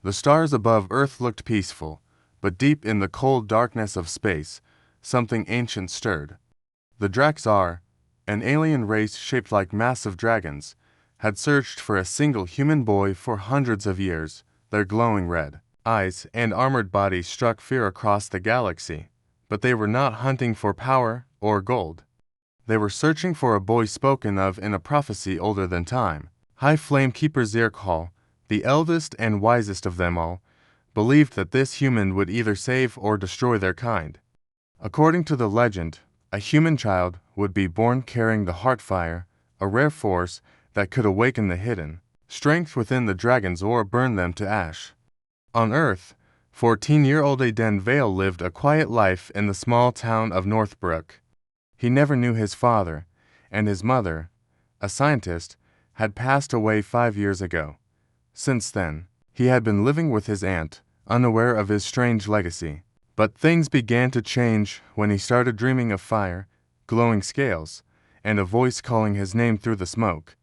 The stars above Earth looked peaceful, but deep in the cold darkness of space, something ancient stirred. The Draxar, an alien race shaped like massive dragons, had searched for a single human boy for hundreds of years. Their glowing red eyes and armored bodies struck fear across the galaxy. But they were not hunting for power or gold. They were searching for a boy spoken of in a prophecy older than time. High Flame Keeper Zirkhal, the eldest and wisest of them all, believed that this human would either save or destroy their kind. According to the legend, a human child would be born carrying the Heartfire, a rare force that could awaken the hidden strength within the dragons or burn them to ash. On Earth, 14-year-old Aiden Vale lived a quiet life in the small town of Northbrook. He never knew his father, and his mother, a scientist, had passed away 5 years ago. Since then, he had been living with his aunt, unaware of his strange legacy. But things began to change when he started dreaming of fire, glowing scales, and a voice calling his name through the smoke.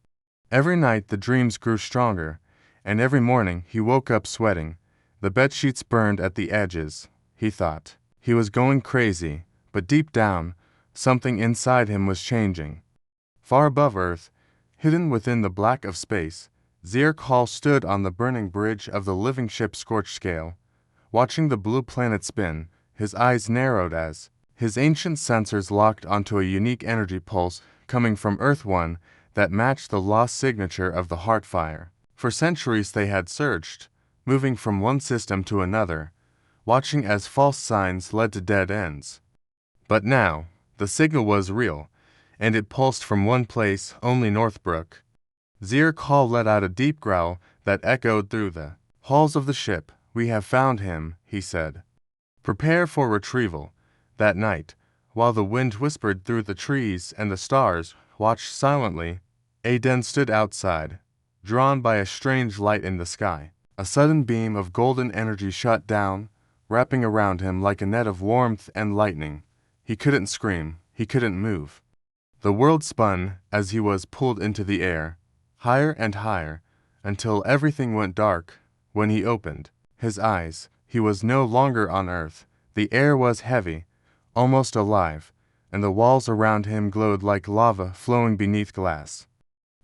Every night the dreams grew stronger, and every morning he woke up sweating. The bedsheets burned at the edges. He thought he was going crazy, but deep down, something inside him was changing. Far above Earth, hidden within the black of space, Zirkhal stood on the burning bridge of the living ship Scorch Scale, watching the blue planet spin. His eyes narrowed as his ancient sensors locked onto a unique energy pulse coming from Earth 1 that matched the lost signature of the Heartfire. For centuries they had searched, moving from one system to another, watching as false signs led to dead ends. But now, the signal was real, and it pulsed from one place, only Northbrook. Zirkhal let out a deep growl that echoed through the halls of the ship. "We have found him," he said. "Prepare for retrieval." That night, while the wind whispered through the trees and the stars watched silently, Aiden stood outside, drawn by a strange light in the sky. A sudden beam of golden energy shot down, wrapping around him like a net of warmth and lightning. He couldn't scream, he couldn't move. The world spun as he was pulled into the air, higher and higher, until everything went dark. When he opened his eyes, he was no longer on Earth. The air was heavy, almost alive, and the walls around him glowed like lava flowing beneath glass.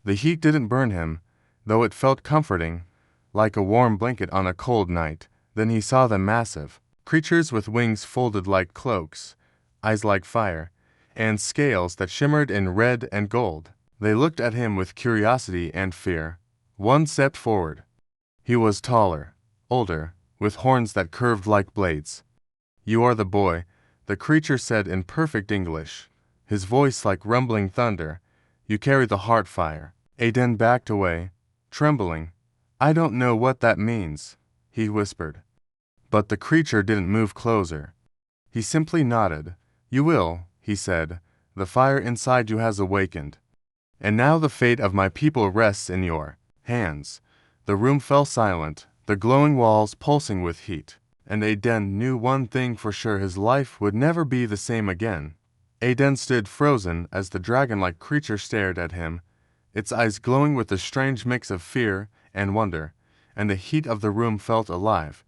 The heat didn't burn him, though it felt comforting, like a warm blanket on a cold night. Then he saw them massive creatures with wings folded like cloaks, eyes like fire, and scales that shimmered in red and gold. They looked at him with curiosity and fear. One stepped forward. He was taller, older, with horns that curved like blades. "You are the boy," the creature said in perfect English, his voice like rumbling thunder. "You carry the Heartfire." Aiden backed away, trembling. "I don't know what that means," he whispered. But the creature didn't move closer. He simply nodded. "You will," he said. "The fire inside you has awakened. And now the fate of my people rests in your hands." The room fell silent, the glowing walls pulsing with heat. And Aiden knew one thing for sure: his life would never be the same again. Aiden stood frozen as the dragon-like creature stared at him, its eyes glowing with a strange mix of fear and wonder, and the heat of the room felt alive,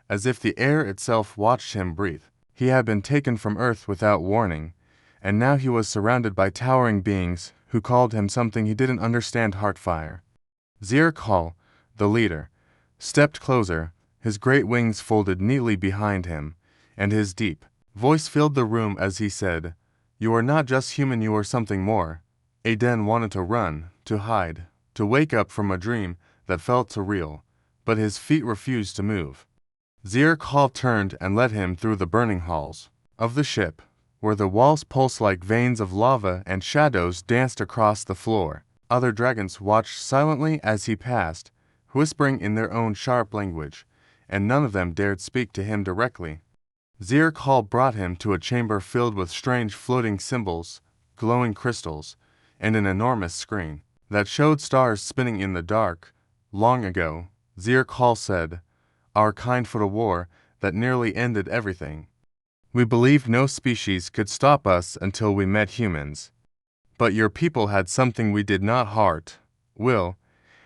as if the air itself watched him breathe. He had been taken from Earth without warning, and now he was surrounded by towering beings who called him something he didn't understand. Heartfire. Zirkhal, the leader, stepped closer, his great wings folded neatly behind him, and his deep voice filled the room as he said, "You are not just human, you are something more." Aiden wanted to run, to hide, to wake up from a dream that felt surreal, but his feet refused to move. Zirkhal turned and led him through the burning halls of the ship, where the walls pulsed like veins of lava and shadows danced across the floor. Other dragons watched silently as he passed, whispering in their own sharp language, and none of them dared speak to him directly. Zirkhal brought him to a chamber filled with strange floating symbols, glowing crystals, and an enormous screen that showed stars spinning in the dark. "Long ago," Zirkhal said, "our kind fought a war that nearly ended everything. We believed no species could stop us until we met humans. But your people had something we did not: heart, will,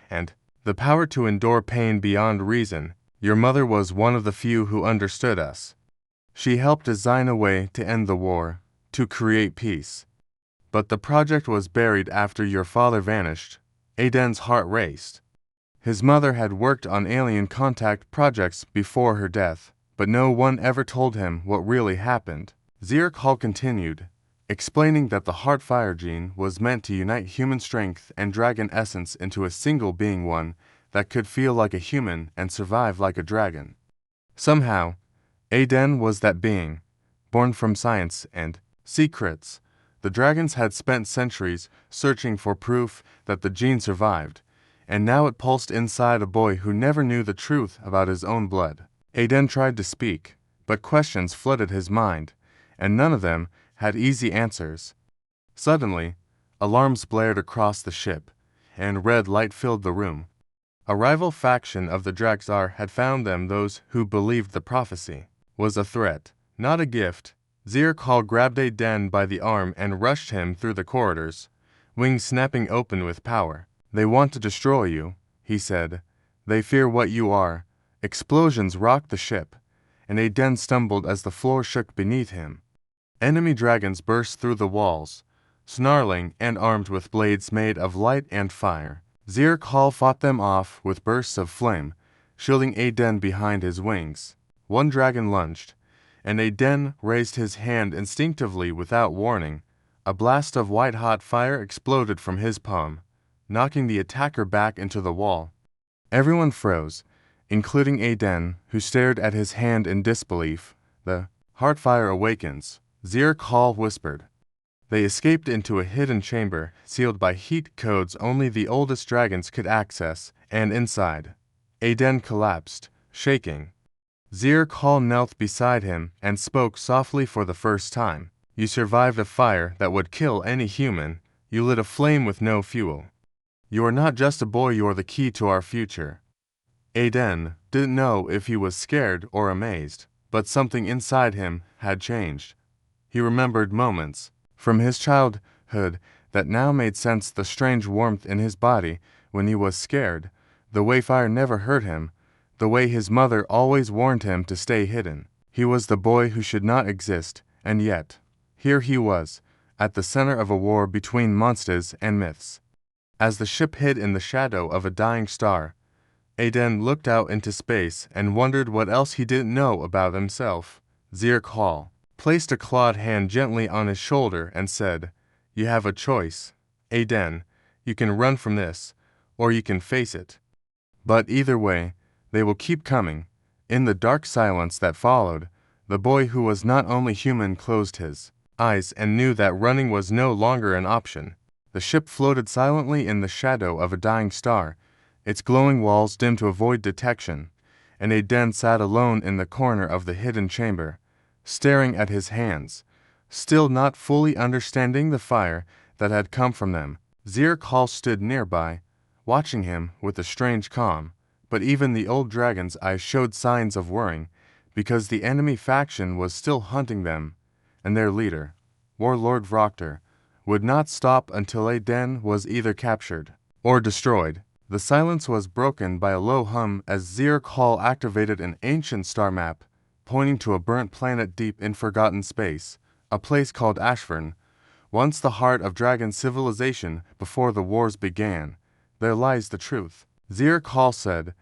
and the power to endure pain beyond reason. Your mother was one of the few who understood us. She helped design a way to end the war, to create peace. But the project was buried after your father vanished. Aiden's heart raced. His mother had worked on alien contact projects before her death, but no one ever told him what really happened. Zirk Hall continued, explaining that the Heartfire gene was meant to unite human strength and dragon essence into a single being, one that could feel like a human and survive like a dragon. Somehow, Aiden was that being, born from science and secrets. The dragons had spent centuries searching for proof that the gene survived, and now it pulsed inside a boy who never knew the truth about his own blood. Aiden tried to speak, but questions flooded his mind, and none of them had easy answers. Suddenly, alarms blared across the ship, and red light filled the room. A rival faction of the Draxar had found them. Those who believed the prophecy was a threat, not a gift. Zirk Hall grabbed Aiden by the arm and rushed him through the corridors, wings snapping open with power. They want to destroy you, he said. They fear what you are. Explosions rocked the ship, and Aiden stumbled as the floor shook beneath him. Enemy dragons burst through the walls, snarling and armed with blades made of light and fire. Zirk Hall fought them off with bursts of flame, shielding Aiden behind his wings. One dragon lunged, and Aiden raised his hand instinctively without warning. A blast of white-hot fire exploded from his palm, knocking the attacker back into the wall. Everyone froze, including Aiden, who stared at his hand in disbelief. The Heartfire awakens, Zirk Hall whispered. They escaped into a hidden chamber, sealed by heat codes only the oldest dragons could access, and inside, Aiden collapsed, shaking. Zirk Hall knelt beside him and spoke softly for the first time. You survived a fire that would kill any human. You lit a flame with no fuel. You are not just a boy, you are the key to our future. Aiden didn't know if he was scared or amazed, but something inside him had changed. He remembered moments from his childhood that now made sense, the strange warmth in his body when he was scared, the way fire never hurt him, the way his mother always warned him to stay hidden. He was the boy who should not exist, and yet, here he was, at the center of a war between monsters and myths. As the ship hid in the shadow of a dying star, Aiden looked out into space and wondered what else he didn't know about himself. Zirk Hall placed a clawed hand gently on his shoulder and said, You have a choice, Aiden. You can run from this, or you can face it. But either way, they will keep coming. In the dark silence that followed, the boy who was not only human closed his eyes and knew that running was no longer an option. The ship floated silently in the shadow of a dying star, its glowing walls dim to avoid detection, and Aiden sat alone in the corner of the hidden chamber, staring at his hands, still not fully understanding the fire that had come from them. Zirk Hall stood nearby, watching him with a strange calm, but even the old dragon's eyes showed signs of worrying, because the enemy faction was still hunting them, and their leader, Warlord Vroctor, would not stop until Aiden was either captured or destroyed. The silence was broken by a low hum as Zirk Hall activated an ancient star map, pointing to a burnt planet deep in forgotten space, a place called Ashfern, once the heart of dragon civilization before the wars began. There lies the truth, Zirk Hall said,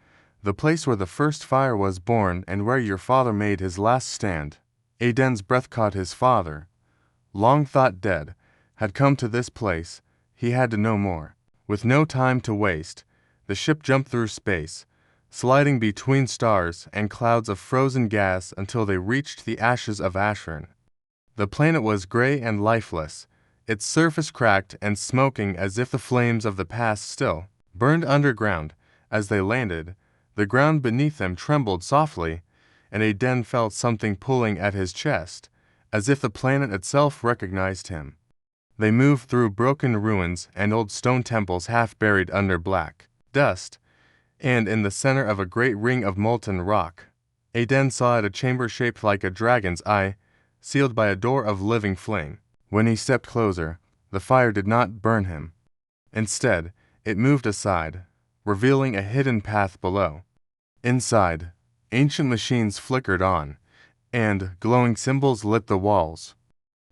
the place where the first fire was born and where your father made his last stand. Aiden's breath caught. His father, long thought dead, had come to this place. He had to know more. With no time to waste, the ship jumped through space, sliding between stars and clouds of frozen gas until they reached the ashes of Ashfern. The planet was gray and lifeless, its surface cracked and smoking as if the flames of the past still burned underground. As they landed, the ground beneath them trembled softly, and Aiden felt something pulling at his chest, as if the planet itself recognized him. They moved through broken ruins and old stone temples half buried under black dust, and in the center of a great ring of molten rock, Aiden saw a chamber shaped like a dragon's eye, sealed by a door of living flame. When he stepped closer, the fire did not burn him. Instead, it moved aside, revealing a hidden path below. Inside, Ancient machines flickered on, and glowing symbols lit the walls.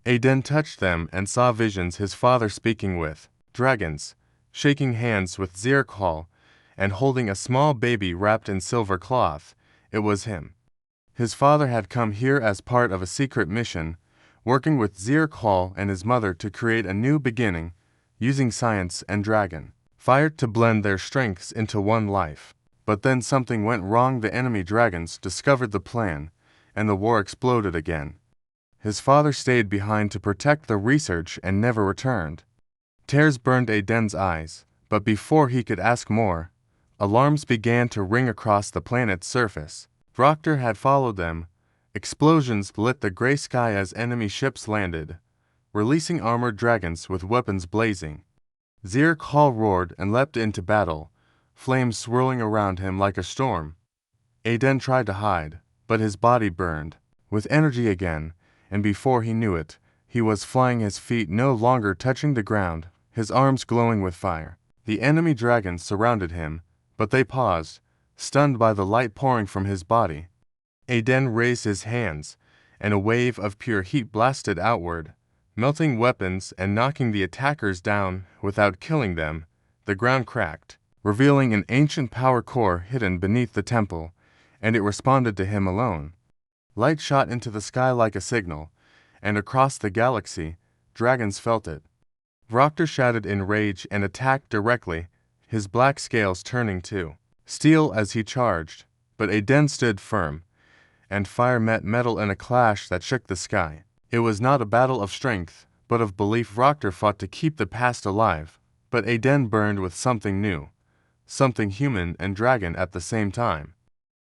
Aiden touched them and saw visions his father speaking with dragons, shaking hands with Zircol, and holding a small baby wrapped in silver cloth. It was him. His father had come here as part of a secret mission, working with Zircol and his mother to create a new beginning, using science and dragon fire to blend their strengths into one life. But then something went wrong. The enemy dragons discovered the plan, and the war exploded again. His father stayed behind to protect the research and never returned. Tears burned Aiden's eyes, but before he could ask more, alarms began to ring across the planet's surface. Proctor had followed them. Explosions lit the gray sky as enemy ships landed, releasing armored dragons with weapons blazing. Zircol roared and leapt into battle, flames swirling around him like a storm. Aiden tried to hide, but his body burned with energy again, and before he knew it, he was flying, his feet no longer touching the ground, his arms glowing with fire. The enemy dragons surrounded him, but they paused, stunned by the light pouring from his body. Aiden raised his hands, and a wave of pure heat blasted outward, melting weapons and knocking the attackers down without killing them. The ground cracked, revealing an ancient power core hidden beneath the temple, and it responded to him alone. Light shot into the sky like a signal, and across the galaxy, dragons felt it. Proctor shouted in rage and attacked directly, his black scales turning to steel as he charged, but Aiden stood firm, and fire met metal in a clash that shook the sky. It was not a battle of strength, but of belief. Proctor fought to keep the past alive, but Aiden burned with something new, something human and dragon at the same time.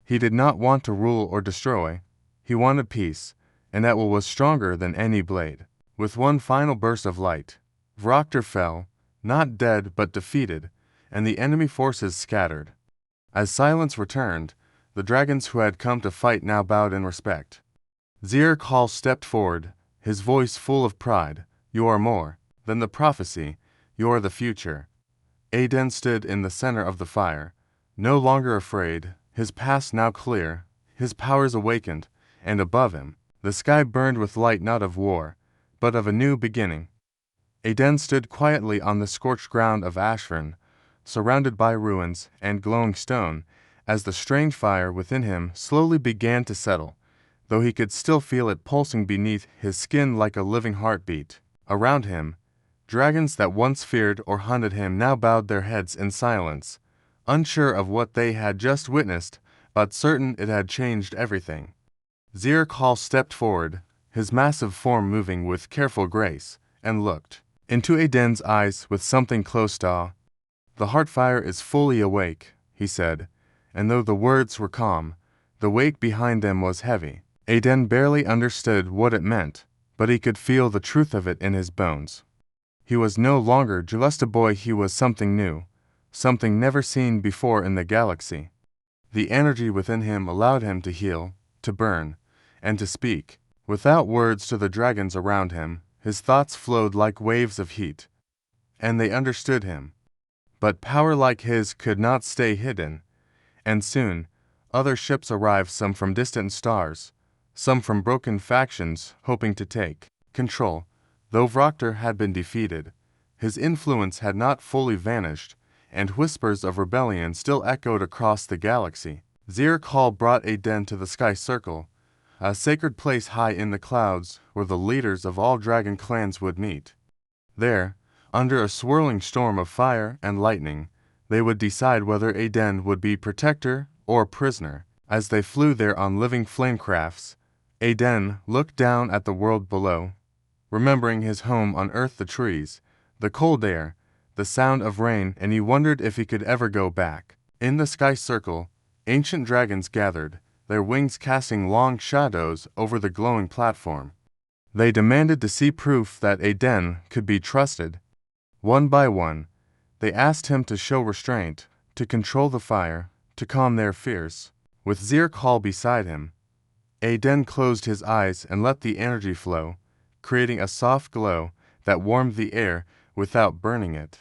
He did not want to rule or destroy. He wanted peace, and that was stronger than any blade. With one final burst of light, Proctor fell, not dead but defeated, and the enemy forces scattered. As silence returned, the dragons who had come to fight now bowed in respect. Zircol stepped forward, his voice full of pride. You are more than the prophecy, you are the future. Aiden stood in the center of the fire, no longer afraid, his past now clear, his powers awakened, and above him, the sky burned with light not of war, but of a new beginning. Aiden stood quietly on the scorched ground of Ashfern, surrounded by ruins and glowing stone, as the strange fire within him slowly began to settle, though he could still feel it pulsing beneath his skin like a living heartbeat. Around him, dragons that once feared or hunted him now bowed their heads in silence, unsure of what they had just witnessed, but certain it had changed everything. Zircol stepped forward, his massive form moving with careful grace, and looked into Aiden's eyes with something close to awe. The heartfire is fully awake, he said, and though the words were calm, the weight behind them was heavy. Aiden barely understood what it meant, but he could feel the truth of it in his bones. He was no longer just a boy, he was something new, something never seen before in the galaxy. The energy within him allowed him to heal, to burn, and to speak. Without words to the dragons around him, his thoughts flowed like waves of heat, and they understood him. But power like his could not stay hidden, and soon, other ships arrived, some from distant stars, some from broken factions hoping to take control. Though Proctor had been defeated, his influence had not fully vanished, and whispers of rebellion still echoed across the galaxy. Zircol brought Aiden to the Sky Circle, a sacred place high in the clouds where the leaders of all dragon clans would meet. There, under a swirling storm of fire and lightning, they would decide whether Aiden would be protector or prisoner. As they flew there on living flamecrafts, Aiden looked down at the world below, remembering his home on Earth, the trees, the cold air, the sound of rain, and he wondered if he could ever go back. In the Sky Circle, ancient dragons gathered, their wings casting long shadows over the glowing platform. They demanded to see proof that Aiden could be trusted. One by one, they asked him to show restraint, to control the fire, to calm their fears. With Zircol beside him, Aiden closed his eyes and let the energy flow, creating a soft glow that warmed the air without burning it.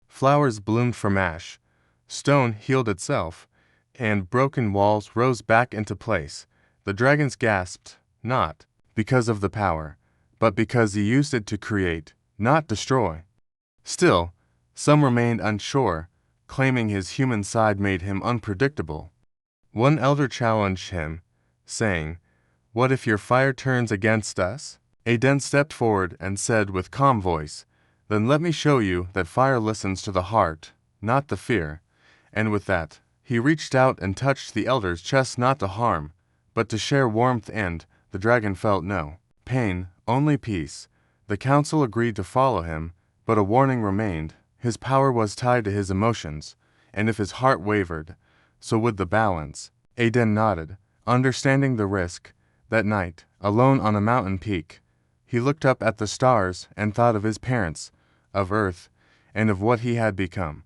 Flowers bloomed from ash, stone healed itself, and broken walls rose back into place. The dragons gasped, not because of the power, but because he used it to create, not destroy. Still, some remained unsure, claiming his human side made him unpredictable. One elder challenged him, saying, "What if your fire turns against us?" Aden stepped forward and said with calm voice, "Then let me show you that fire listens to the heart, not the fear." And with that, he reached out and touched the elder's chest, not to harm, but to share warmth, and the dragon felt no pain, only peace. The council agreed to follow him, but a warning remained. His power was tied to his emotions, and if his heart wavered, so would the balance. Aden nodded, understanding the risk. That night, alone on a mountain peak, he looked up at the stars and thought of his parents, of Earth, and of what he had become.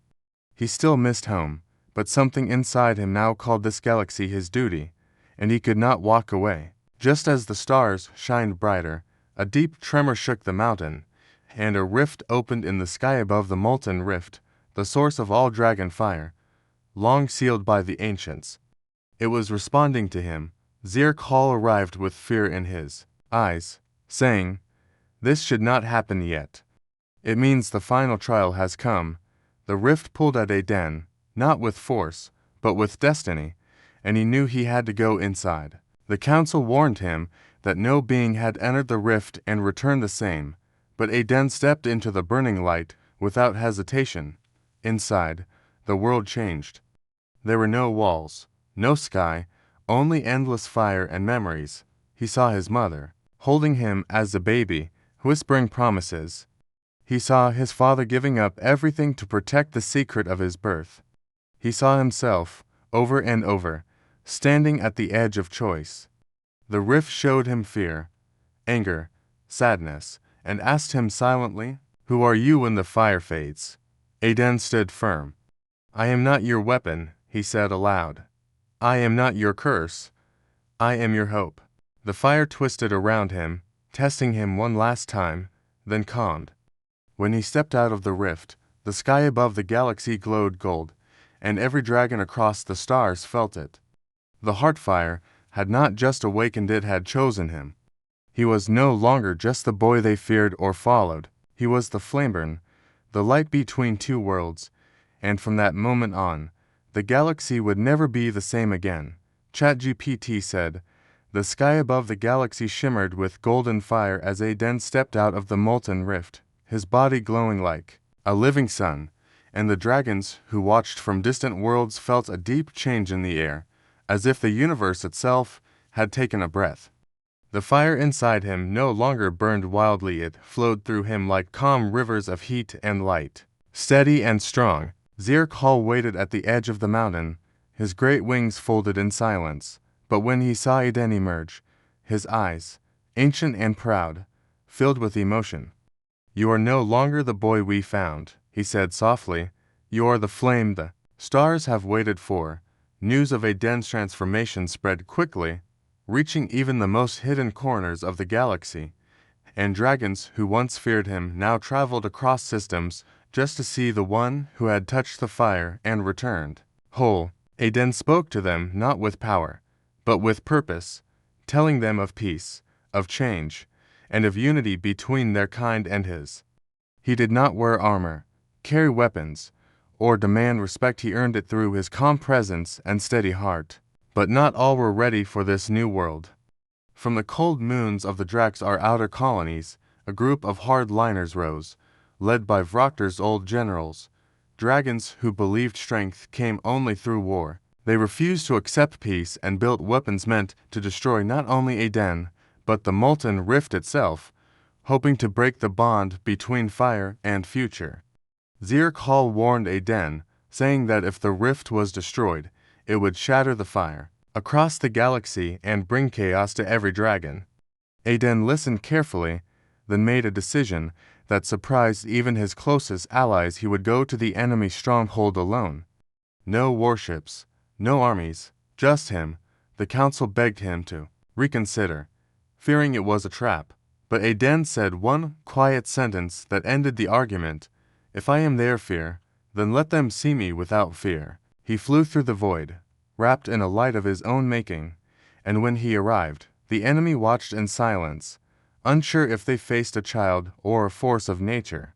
He still missed home, but something inside him now called this galaxy his duty, and he could not walk away. Just as the stars shined brighter, a deep tremor shook the mountain, and a rift opened in the sky above. The molten rift, the source of all dragon fire, long sealed by the ancients. It was responding to him. Zircol arrived with fear in his eyes, saying, "This should not happen yet. It means the final trial has come." The rift pulled at Aden, not with force, but with destiny, and he knew he had to go inside. The council warned him that no being had entered the rift and returned the same, but Aden stepped into the burning light without hesitation. Inside, the world changed. There were no walls, no sky, only endless fire and memories. He saw his mother, holding him as a baby, whispering promises. He saw his father giving up everything to protect the secret of his birth. He saw himself, over and over, standing at the edge of choice. The rift showed him fear, anger, sadness, and asked him silently, "Who are you when the fire fades?" Aden stood firm. "I am not your weapon," he said aloud. "I am not your curse. I am your hope." The fire twisted around him, testing him one last time, then calmed. When he stepped out of the rift, the sky above the galaxy glowed gold, and every dragon across the stars felt it. The heart fire had not just awakened, it had chosen him. He was no longer just the boy they feared or followed. He was the flameburn, the light between two worlds, and from that moment on, the galaxy would never be the same again. ChatGPT said, "The sky above the galaxy shimmered with golden fire as Aden stepped out of the molten rift, his body glowing like a living sun, and the dragons who watched from distant worlds felt a deep change in the air, as if the universe itself had taken a breath. The fire inside him no longer burned wildly, it flowed through him like calm rivers of heat and light. Steady and strong, Zircol waited at the edge of the mountain, his great wings folded in silence. But when he saw Aden emerge, his eyes, ancient and proud, filled with emotion. "You are no longer the boy we found," he said softly. "You are the flame the stars have waited for." News of Aden's transformation spread quickly, reaching even the most hidden corners of the galaxy, and dragons who once feared him now traveled across systems just to see the one who had touched the fire and returned whole. Aden spoke to them not with power, but with purpose, telling them of peace, of change, and of unity between their kind and his. He did not wear armor, carry weapons, or demand respect. He earned it through his calm presence and steady heart. But not all were ready for this new world. From the cold moons of the Drax, our outer colonies, a group of hardliners rose, led by Vrokter's old generals. Dragons who believed strength came only through war. They refused to accept peace and built weapons meant to destroy not only Aden, but the molten rift itself, hoping to break the bond between fire and future. Zircol warned Aden, saying that if the rift was destroyed, it would shatter the fire across the galaxy and bring chaos to every dragon. Aden listened carefully, then made a decision that surprised even his closest allies. He would go to the enemy stronghold alone. No warships, no armies, just him. The council begged him to reconsider, fearing it was a trap. But Aden said one quiet sentence that ended the argument: "If I am their fear, then let them see me without fear." He flew through the void, wrapped in a light of his own making, and when he arrived, the enemy watched in silence, unsure if they faced a child or a force of nature.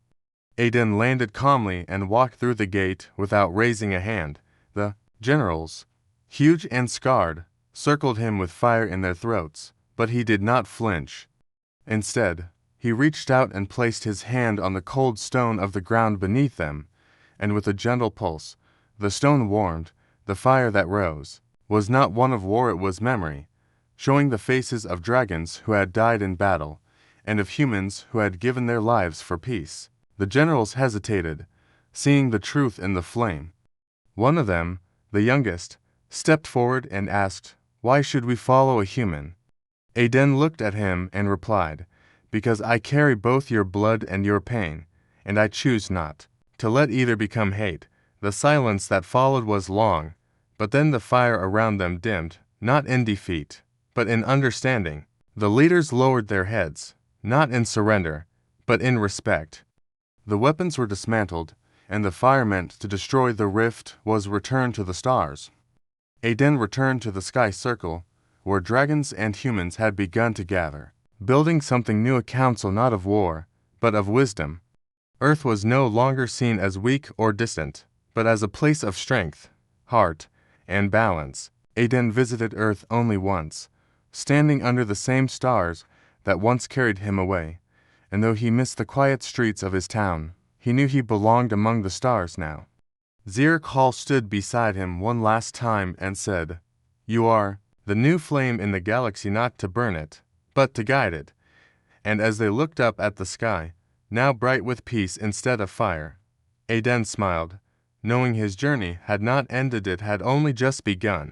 Aiden landed calmly and walked through the gate without raising a hand. The generals, huge and scarred, circled him with fire in their throats, but he did not flinch. Instead, he reached out and placed his hand on the cold stone of the ground beneath them, and with a gentle pulse, the stone warmed. The fire that rose was not one of war, it was memory, showing the faces of dragons who had died in battle, and of humans who had given their lives for peace. The generals hesitated, seeing the truth in the flame. One of them, the youngest, stepped forward and asked, "Why should we follow a human?" Aiden looked at him and replied, "Because I carry both your blood and your pain, and I choose not to let either become hate." The silence that followed was long, but then the fire around them dimmed, not in defeat, but in understanding. The leaders lowered their heads, not in surrender, but in respect. The weapons were dismantled, and the fire meant to destroy the rift was returned to the stars. Aiden returned to the sky circle, where dragons and humans had begun to gather, building something new, a council not of war, but of wisdom. Earth was no longer seen as weak or distant, but as a place of strength, heart, and balance. Aiden visited Earth only once, standing under the same stars that once carried him away, and though he missed the quiet streets of his town, he knew he belonged among the stars now. Zirk Hall stood beside him one last time and said, "You are the new flame in the galaxy, not to burn it, but to guide it." And as they looked up at the sky, now bright with peace instead of fire, Aiden smiled, knowing his journey had not ended, it had only just begun.